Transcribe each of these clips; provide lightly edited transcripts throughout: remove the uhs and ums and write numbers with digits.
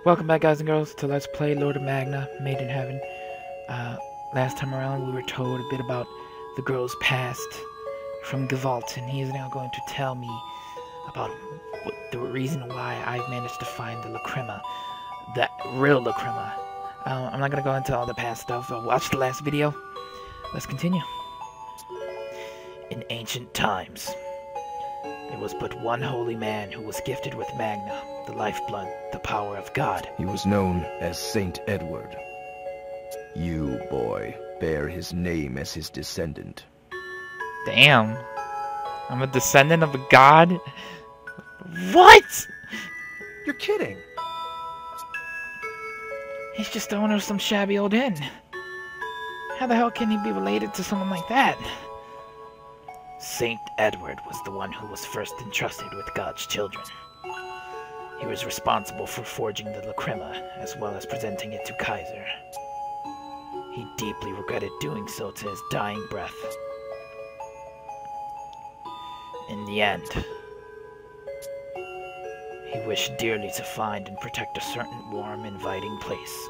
Welcome back, guys and girls, to Let's Play Lord of Magna Maiden Heaven. Last time around, we were told a bit about the girl's past from Gevalt, and he is now going to tell me about the reason why I've managed to find the Lacrima, the real Lacrima. I'm not going to go into all the past stuff. Watch the last video. Let's continue. In ancient times, there was but one holy man who was gifted with Magna, the lifeblood, the power of God. He was known as Saint Edward. You, boy, bear his name as his descendant. Damn. I'm a descendant of a god? What? You're kidding! He's just the owner of some shabby old inn. How the hell can he be related to someone like that? Saint Edward was the one who was first entrusted with God's children. He was responsible for forging the Lacrima, as well as presenting it to Kaiser. He deeply regretted doing so to his dying breath. In the end, he wished dearly to find and protect a certain warm, inviting place.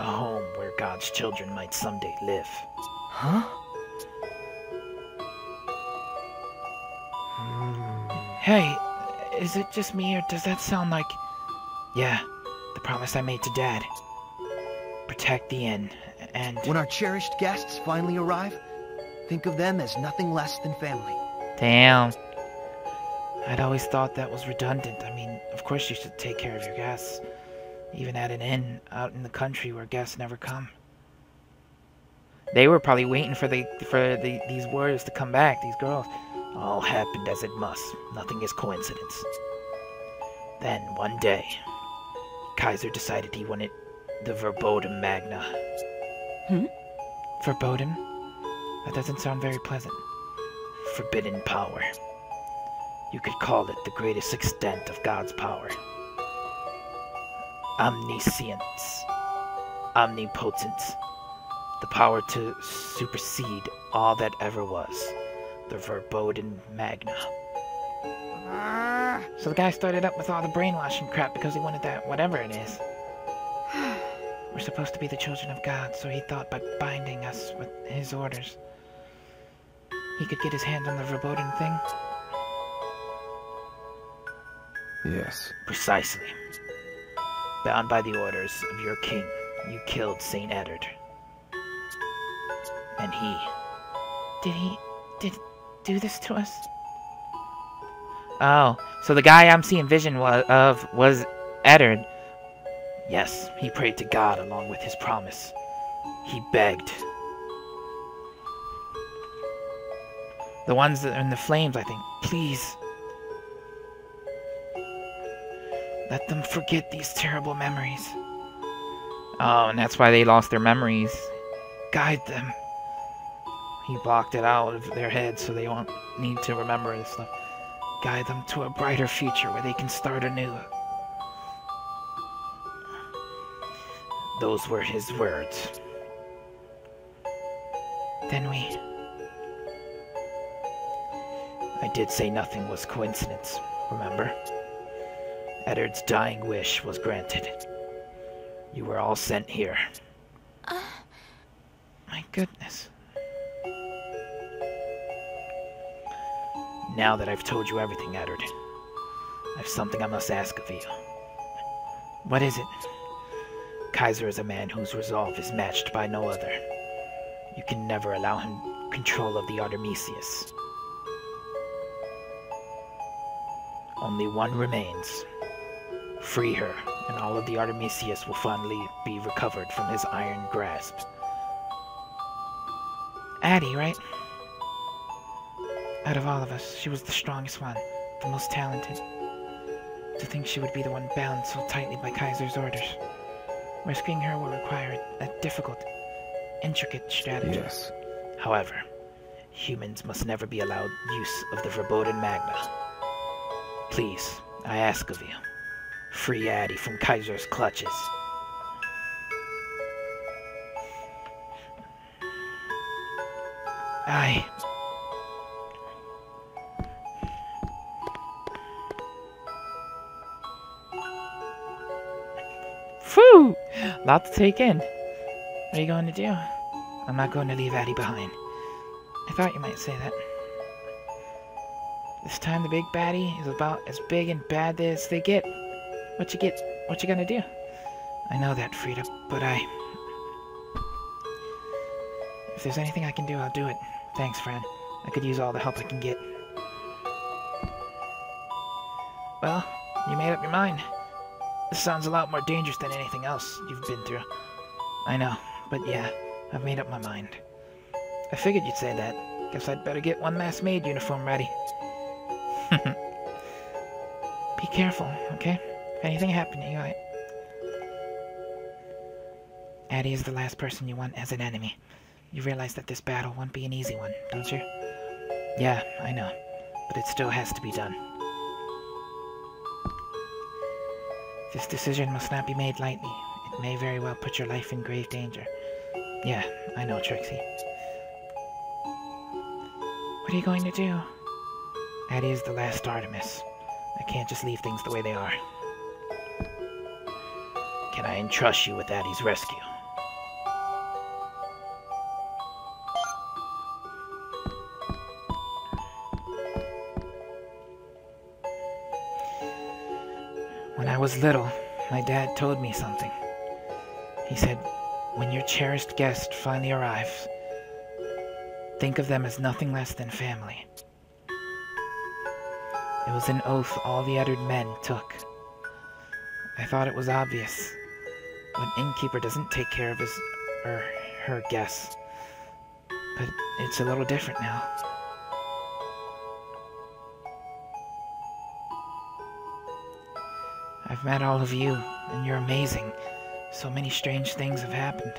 A home where God's children might someday live. Huh? Hey, is it just me, or does that sound like... Yeah, the promise I made to Dad. Protect the inn, and... When our cherished guests finally arrive, think of them as nothing less than family. Damn. I'd always thought that was redundant. I mean, of course you should take care of your guests. Even at an inn out in the country where guests never come. They were probably waiting for these warriors to come back, these girls. All happened as it must. Nothing is coincidence. Then, one day, Kaiser decided he wanted the verboten Magna. Verboten? That doesn't sound very pleasant. Forbidden power. You could call it the greatest extent of God's power. Omniscience. Omnipotence. The power to supersede all that ever was. The verboten Magna. So the guy started up with all the brainwashing crap because he wanted that whatever it is. We're supposed to be the children of God, so he thought by binding us with his orders, he could get his hands on the verboten thing? Yes. Precisely. Bound by the orders of your king, you killed Saint Edward. And he... Did do this to us? Oh, so the guy I'm seeing vision was Edward. Yes, he prayed to God along with his promise. He begged. The ones that are in the flames, I think. Please. Let them forget these terrible memories. Oh, and that's why they lost their memories. Guide them. He blocked it out of their heads so they won't need to remember this stuff. Guide them to a brighter future where they can start anew. Those were his words. Then I did say nothing was coincidence, remember? Edward's dying wish was granted. You were all sent here. My goodness. Now that I've told you everything, Edward, I have something I must ask of you. What is it? Kaiser is a man whose resolve is matched by no other. You can never allow him control of the Artemisius. Only one remains. Free her, and all of the Artemisius will finally be recovered from his iron grasp. Addie, right? Out of all of us, she was the strongest one, the most talented. To think she would be the one bound so tightly by Kaiser's orders. Rescuing her will require a difficult, intricate strategy. Yes. However, humans must never be allowed use of the verboten Magna. Please, I ask of you, free Addie from Kaiser's clutches. Aye. Whew! Lot to take in. What are you going to do? I'm not going to leave Addie behind. I thought you might say that. This time the big baddie is about as big and bad as they get. What you gonna do? I know that, Frida, but if there's anything I can do, I'll do it. Thanks, friend. I could use all the help I can get. Well, you made up your mind. This sounds a lot more dangerous than anything else you've been through. I know, but yeah, I've made up my mind. I figured you'd say that. Guess I'd better get one last maid uniform ready. Be careful, okay? If anything happened to you, Addie is the last person you want as an enemy. You realize that this battle won't be an easy one, don't you? Yeah, I know. But it still has to be done. This decision must not be made lightly. It may very well put your life in grave danger. Yeah, I know, Trixie. What are you going to do? Addie is the last Artemis. I can't just leave things the way they are. Can I entrust you with Addie's rescue? When I was little, my dad told me something. He said, when your cherished guest finally arrives, think of them as nothing less than family. It was an oath all the uttered men took. I thought it was obvious. An innkeeper doesn't take care of his or her guests. But it's a little different now. I've met all of you, and you're amazing. So many strange things have happened.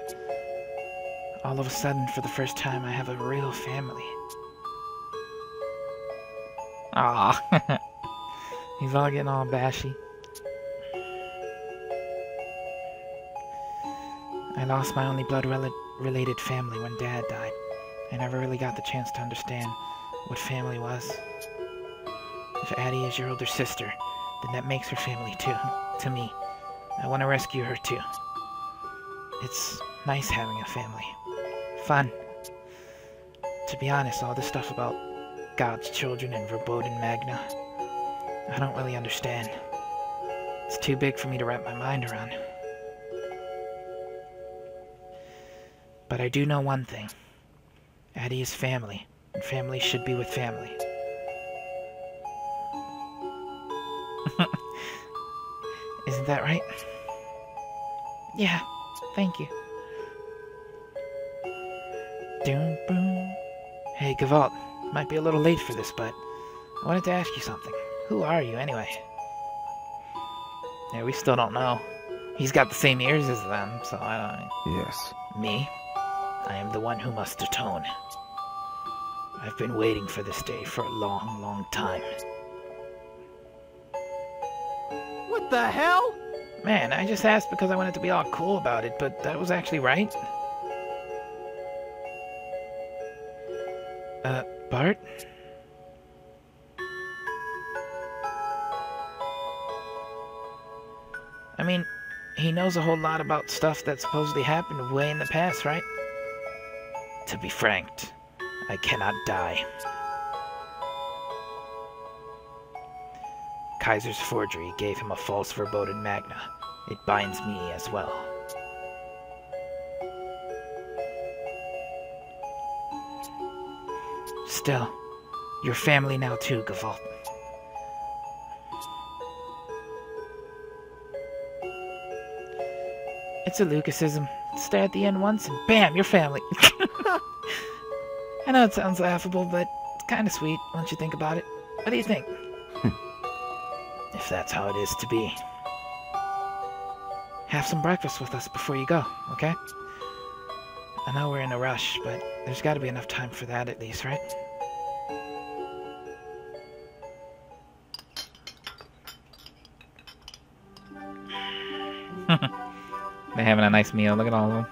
All of a sudden, for the first time, I have a real family. Aw. He's all getting all bashy. I lost my only blood-related family when Dad died. I never really got the chance to understand what family was. If Addie is your older sister, then that makes her family too, to me. I want to rescue her too. It's nice having a family. Fun. To be honest, all this stuff about God's children and verboten Magna, I don't really understand. It's too big for me to wrap my mind around. But I do know one thing. Addie is family, and family should be with family. Isn't that right? Yeah, thank you. Doom boom. Hey, Gavalt. Might be a little late for this, but I wanted to ask you something. Who are you, anyway? Yeah, we still don't know. He's got the same ears as them, so I don't know. Yes. Me? I am the one who must atone. I've been waiting for this day for a long, long time. What the hell? Man, I just asked because I wanted to be all cool about it, but that was actually right. Bart? I mean, he knows a whole lot about stuff that supposedly happened way in the past, right? To be frank, I cannot die. Kaiser's forgery gave him a false verboten Magna. It binds me as well. Still, you're family now too, Gavalt. It's a Lucasism. Stay at the end once and bam, you're family. I know it sounds laughable, but it's kind of sweet once you think about it. What do you think? If that's how it is to be. Have some breakfast with us before you go, okay? I know we're in a rush, but there's got to be enough time for that at least, right? They're having a nice meal. Look at all of them.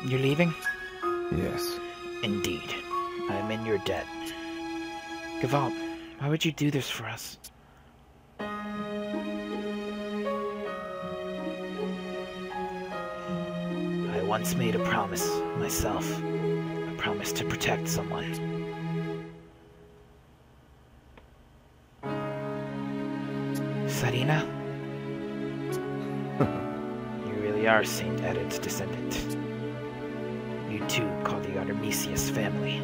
You're leaving? Yes. Indeed. I am in your debt. Gavalt, why would you do this for us? I once made a promise, myself. A promise to protect someone. Sarina? You really are Saint Edward's descendant. You too call the Artemisius family.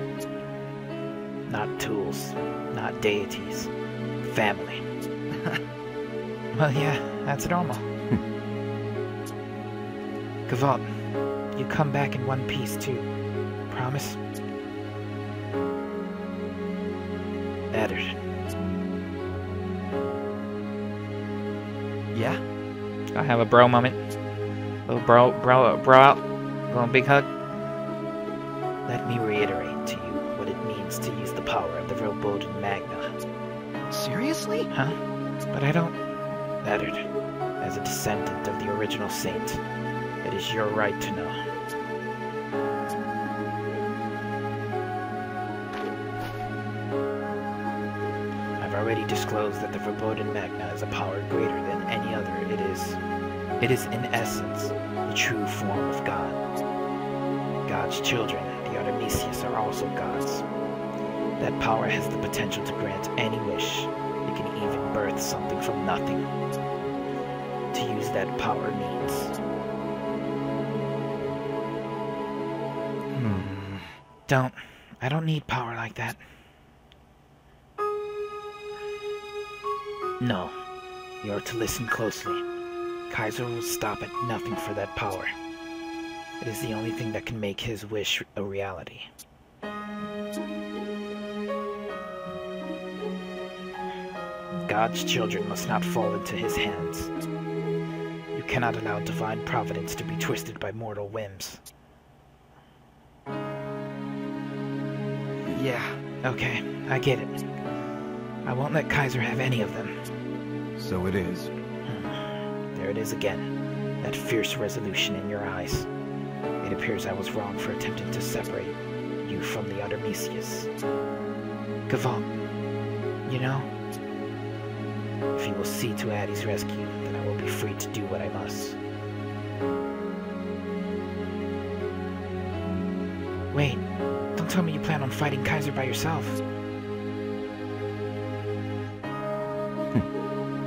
Not tools, not deities. Family. Well, yeah, that's normal. Gavalt, you come back in one piece too. Promise? Edward. Yeah? I have a bro moment. Little bro out. Little big hug. Let me reiterate to you what it means to use the power of the Verboten Magna. Seriously? Huh? But I don't... Edward, as a descendant of the original saint, it is your right to know. I've already disclosed that the Verboten Magna is a power greater than any other. It is in essence the true form of God. God's children, the Artemisius, are also gods. That power has the potential to grant any wish. It can even birth something from nothing. To use that power means... I don't need power like that. No. You are to listen closely. Kaiser will stop at nothing for that power. It is the only thing that can make his wish a reality. God's children must not fall into his hands. You cannot allow divine providence to be twisted by mortal whims. Yeah. Okay, I get it. I won't let Kaiser have any of them. So it is. There it is again. That fierce resolution in your eyes. It appears I was wrong for attempting to separate you from the Artemisius. Gavalt, you know, if you will see to Addie's rescue, then I will be free to do what I must. Wait, don't tell me you plan on fighting Kaiser by yourself.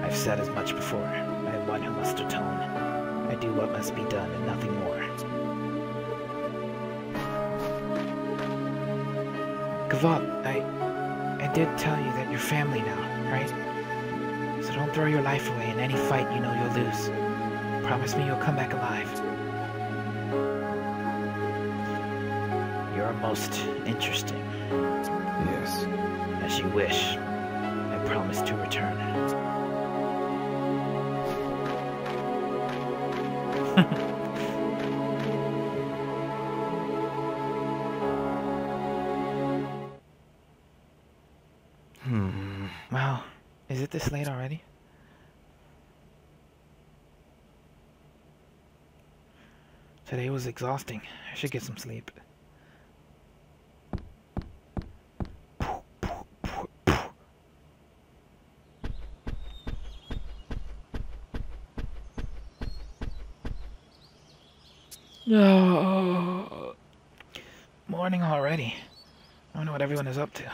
I've said as much before. I am one who must atone. I do what must be done and nothing more. Gavalt, I did tell you that you're family now, right? So don't throw your life away in any fight you know you'll lose. Promise me you'll come back alive. You're most interesting. Yes. As you wish. I promise to return. Wow, is it this late already? Today was exhausting. I should get some sleep. Oh, morning already. I wonder what everyone is up to.